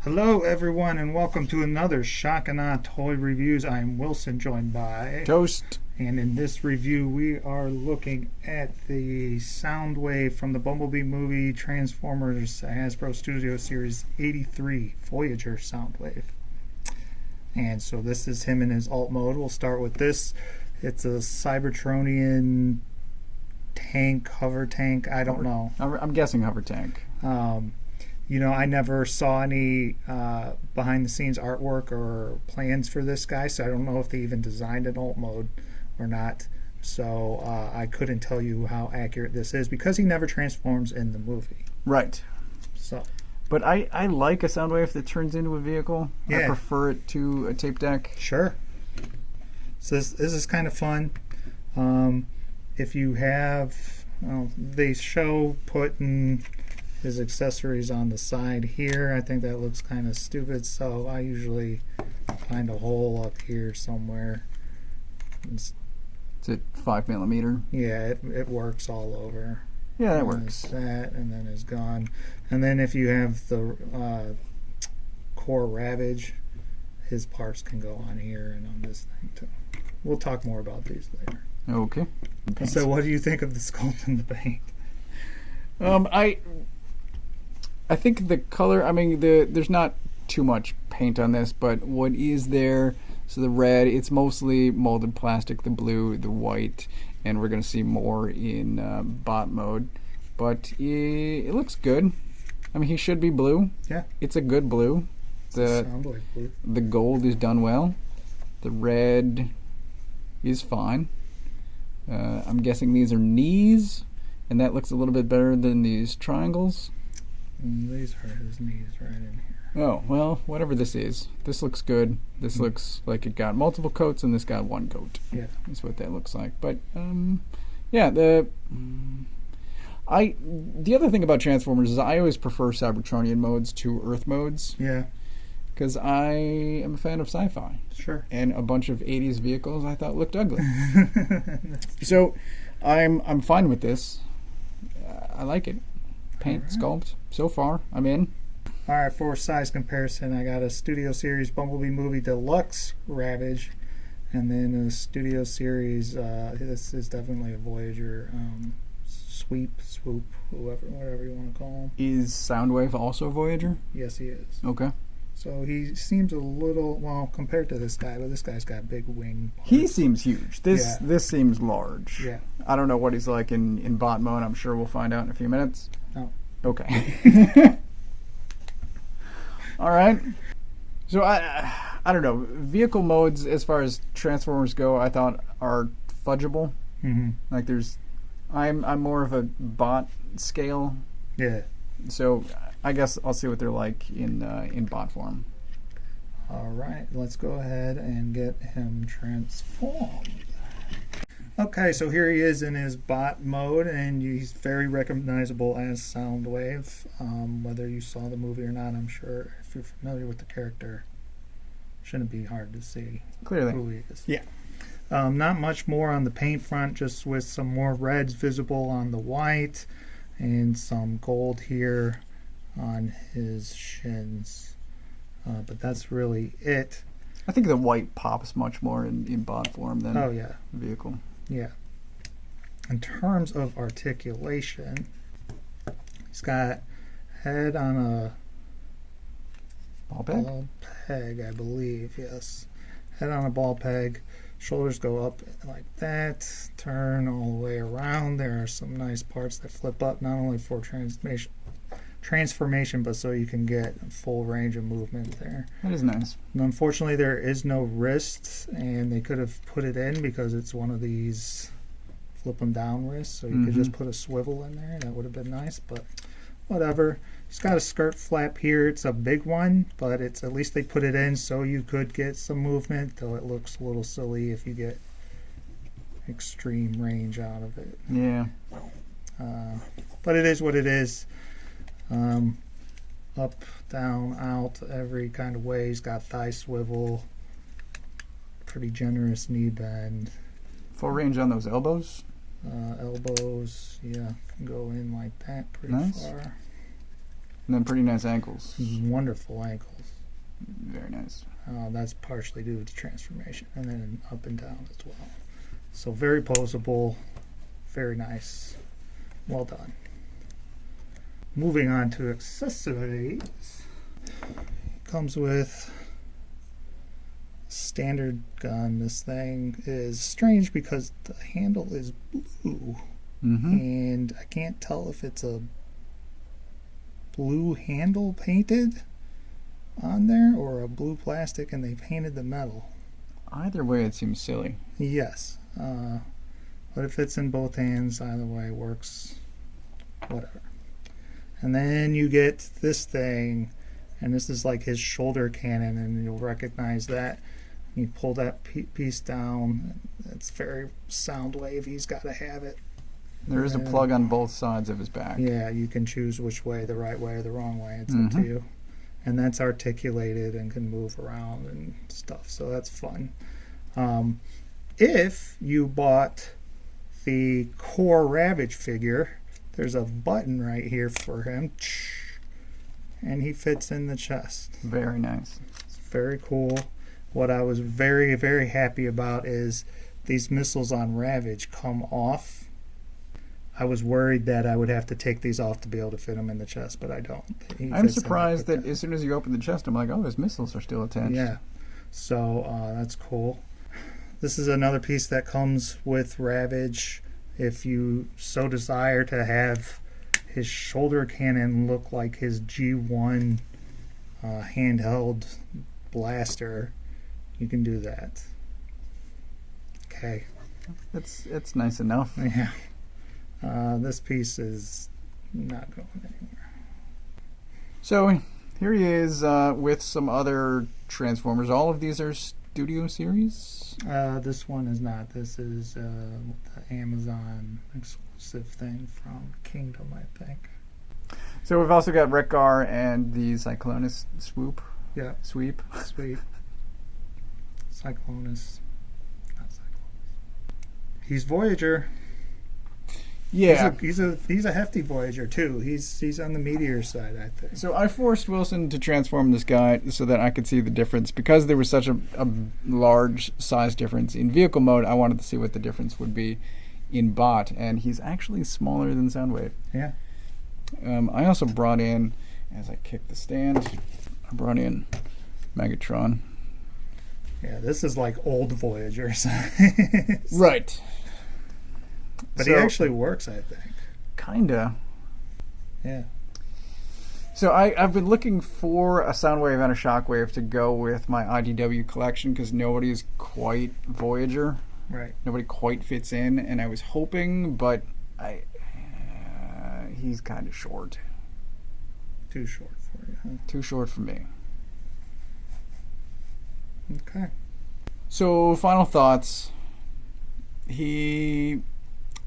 Hello everyone and welcome to another Shock and Awe Toy Reviews. I am Wilson, joined by Toast. And in this review we are looking at the Soundwave from the Bumblebee movie Transformers Hasbro Studio Series 83 Voyager Soundwave. And so this is him in his alt mode. We'll start with this. It's a Cybertronian tank, hover tank, I don't know. I'm guessing hover tank. You know, I never saw any behind-the-scenes artwork or plans for this guy, so I don't know if they even designed an alt mode or not. So I couldn't tell you how accurate this is because he never transforms in the movie. Right. So, but I like a Soundwave that turns into a vehicle. Yeah. I prefer it to a tape deck. Sure. So this is kind of fun. If you have, they show putting his accessories on the side here. I think that looks kind of stupid, so I usually find a hole up here somewhere. It's at 5mm. Yeah, it works all over. Yeah, that and works. That, and then it's gone. And then if you have the core Ravage, his parts can go on here and on this thing too. We'll talk more about these later. Okay. So what do you think of the Sculpt and Paint? I think the color, I mean, there's not too much paint on this, but what is there, so the red, it's mostly molded plastic, the blue, the white, and we're going to see more in bot mode. But it looks good. I mean, he should be blue. Yeah. It's a good blue. Soundwave blue. The gold is done well. The red is fine. I'm guessing these are knees, and that looks a little bit better than these triangles. And these are his knees right in here. Oh, well, whatever this is. This looks good. This looks like it got multiple coats and this got one coat. Yeah. That's what that looks like. But, yeah, the other thing about Transformers is I always prefer Cybertronian modes to Earth modes. Yeah. Because I am a fan of sci-fi. Sure. And a bunch of 80s vehicles I thought looked ugly. So, I'm fine with this. I like it. Paint, right. Sculpt. So far, I'm in. Alright, for size comparison, I got a Studio Series Bumblebee Movie Deluxe Ravage, and then a Studio Series, this is definitely a Voyager Swoop, whatever you want to call him. Is Soundwave also Voyager? Yes, he is. Okay. So he seems a little, well, compared to this guy, but this guy's got big wing parts. He seems huge. This seems large. Yeah. I don't know what he's like in bot mode. I'm sure we'll find out in a few minutes. No. Okay. All right. So I don't know. Vehicle modes, as far as Transformers go, I thought are fudgeable. Mm-hmm. Like I'm more of a bot scale. Yeah. So I guess I'll see what they're like in bot form. All right, let's go ahead and get him transformed. Okay, so here he is in his bot mode, and he's very recognizable as Soundwave. Whether you saw the movie or not, I'm sure if you're familiar with the character, shouldn't be hard to see Clearly. who he is. Yeah. Not much more on the paint front, just with some more reds visible on the white and some gold here on his shins. But that's really it. I think the white pops much more in bot form than vehicle. Yeah. In terms of articulation, he's got head on a ball peg, I believe, yes. Head on a ball peg. Shoulders go up like that, turn all the way around. There are some nice parts that flip up, not only for transformation, but so you can get a full range of movement there. That is nice. And unfortunately, there is no wrists, and they could have put it in because it's one of these flip them down wrists, so you could just put a swivel in there. That would have been nice, but whatever. He's got a skirt flap here. It's a big one, but it's at least they put it in so you could get some movement, though it looks a little silly if you get extreme range out of it. Yeah. But it is what it is. Up, down, out, every kind of way. He's got thigh swivel, pretty generous knee bend. Full range on those elbows? Elbows, yeah, can go in like that pretty nice. far. And then pretty nice ankles. Wonderful ankles. Very nice. That's partially due to transformation, and then up and down as well. So very poseable, very nice. Well done. Moving on to accessories. Comes with standard gun. This thing is strange because the handle is blue, and I can't tell if it's a blue handle painted on there or a blue plastic and they painted the metal. Either way, it seems silly. Yes, but it fits in both hands. Either way works. Whatever. And then you get this thing, and this is like his shoulder cannon, and you'll recognize that. You pull that piece down. It's very Soundwave. He's got to have it. There is a plug on both sides of his back. Yeah, you can choose which way, the right way or the wrong way. It's up to you. And that's articulated and can move around and stuff, so that's fun. If you bought the core Ravage figure, there's a button right here for him, and he fits in the chest. Very nice. It's very cool. What I was very, very happy about is these missiles on Ravage come off. I was worried that I would have to take these off to be able to fit them in the chest, but I don't. I'm surprised that as soon as you open the chest, I'm like, oh, his missiles are still attached. Yeah, so that's cool. This is another piece that comes with Ravage. If you so desire to have his shoulder cannon look like his G1 handheld blaster, you can do that. Okay. It's nice enough. Yeah. This piece is not going anywhere. So here he is with some other Transformers. All of these are Studio Series? This one is not. This is the Amazon exclusive thing from Kingdom, I think. So we've also got Wreck-Gar and the Cyclonus Swoop. Yeah. Sweep. Sweep. Cyclonus. Not Cyclonus. He's Voyager. Yeah. He's a hefty Voyager too. He's on the Meteor side, I think. So I forced Wilson to transform this guy so that I could see the difference. Because there was such a large size difference in vehicle mode, I wanted to see what the difference would be in bot. And he's actually smaller than Soundwave. Yeah. I also brought in, as I kicked the stand, I brought in Megatron. Yeah, this is like old Voyager size. Right. But he actually works, I think. Kinda. Yeah. So I've been looking for a Soundwave and a Shockwave to go with my IDW collection because nobody's quite Voyager. Right. Nobody quite fits in, and I was hoping, but he's kind of short. Too short for you, huh? Too short for me. Okay. So final thoughts.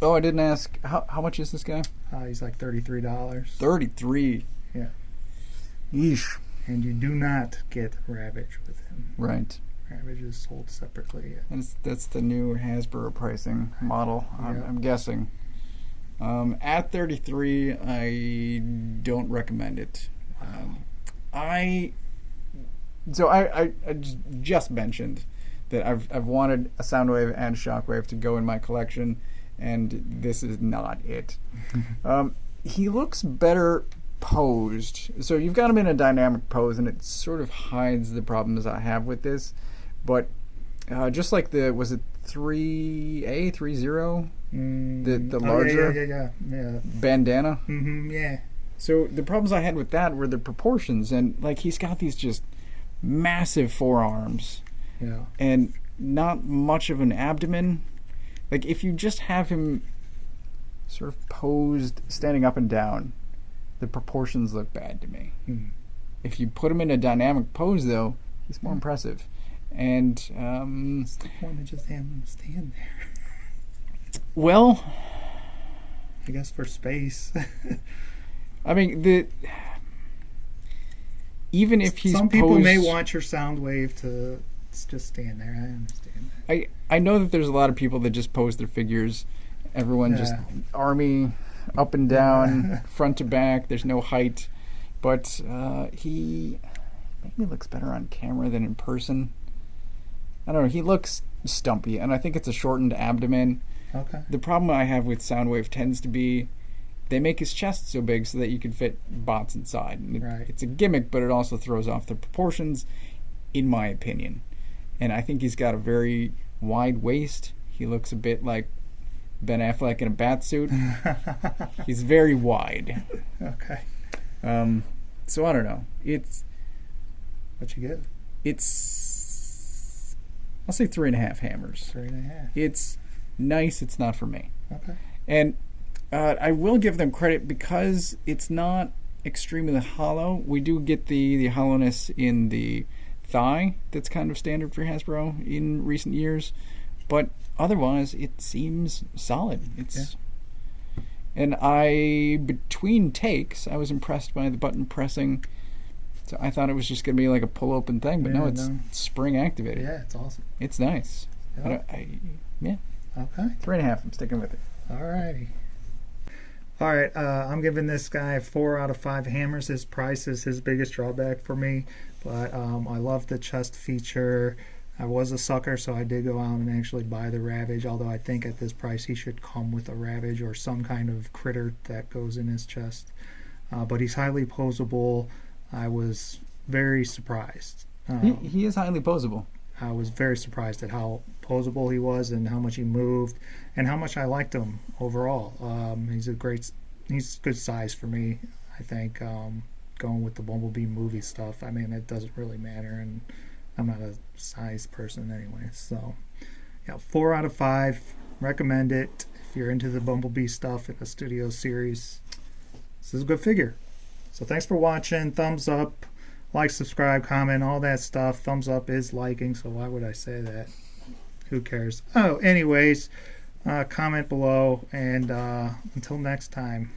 Oh, I didn't ask. How much is this guy? He's like $33. 33. Yeah. Yeesh. And you do not get Ravage with him. Right. Ravage is sold separately. That's the new Hasbro pricing model, I'm guessing. At 33, I don't recommend it. I just mentioned that I've wanted a Soundwave and Shockwave to go in my collection, and this is not it. He looks better posed. So you've got him in a dynamic pose, and it sort of hides the problems I have with this. But just like was it 3A, 3-0? The larger yeah. bandana? Yeah. So the problems I had with that were the proportions, and like he's got these just massive forearms. Yeah. And not much of an abdomen. Like if you just have him sort of posed, standing up and down, the proportions look bad to me. If you put him in a dynamic pose, though, he's more impressive. And what's the point of just having him stand there? Well, I guess for space. I mean, even if he's some people posed, may want your Soundwave to just stand there. I understand that. I know that there's a lot of people that just pose their figures. Everyone just army up and down, front to back. There's no height. But he maybe looks better on camera than in person. I don't know. He looks stumpy, and I think it's a shortened abdomen. Okay. The problem I have with Soundwave tends to be they make his chest so big so that you can fit bots inside. And Right. It's a gimmick, but it also throws off the proportions, in my opinion. And I think he's got a very wide waist. He looks a bit like Ben Affleck in a bat suit. He's very wide. Okay. So I don't know. What you get? I'll say 3.5 hammers. 3.5. It's nice. It's not for me. Okay. And I will give them credit because it's not extremely hollow. We do get the hollowness in the thigh that's kind of standard for Hasbro in recent years. But otherwise, it seems solid. And between takes, I was impressed by the button pressing. So I thought it was just going to be like a pull-open thing, but no, it's spring activated. Yeah, it's awesome. It's nice. Yep. Yeah. Okay. 3.5. I'm sticking with it. Alrighty. All right, I'm giving this guy 4 out of 5 hammers. His price is his biggest drawback for me, but I love the chest feature. I was a sucker, so I did go out and actually buy the Ravage, although I think at this price he should come with a Ravage or some kind of critter that goes in his chest. But he's highly posable. I was very surprised. He is highly posable. I was very surprised at how posable he was and how much he moved and how much I liked him overall. He's good size for me, I think. Going with the Bumblebee movie stuff, I mean, it doesn't really matter, and I'm not a size person anyway. So, yeah, 4 out of 5. Recommend it if you're into the Bumblebee stuff in the Studio series. This is a good figure. So thanks for watching. Thumbs up. Like, subscribe, comment, all that stuff. Thumbs up is liking, so why would I say that? Who cares? Oh, anyways, comment below, and until next time.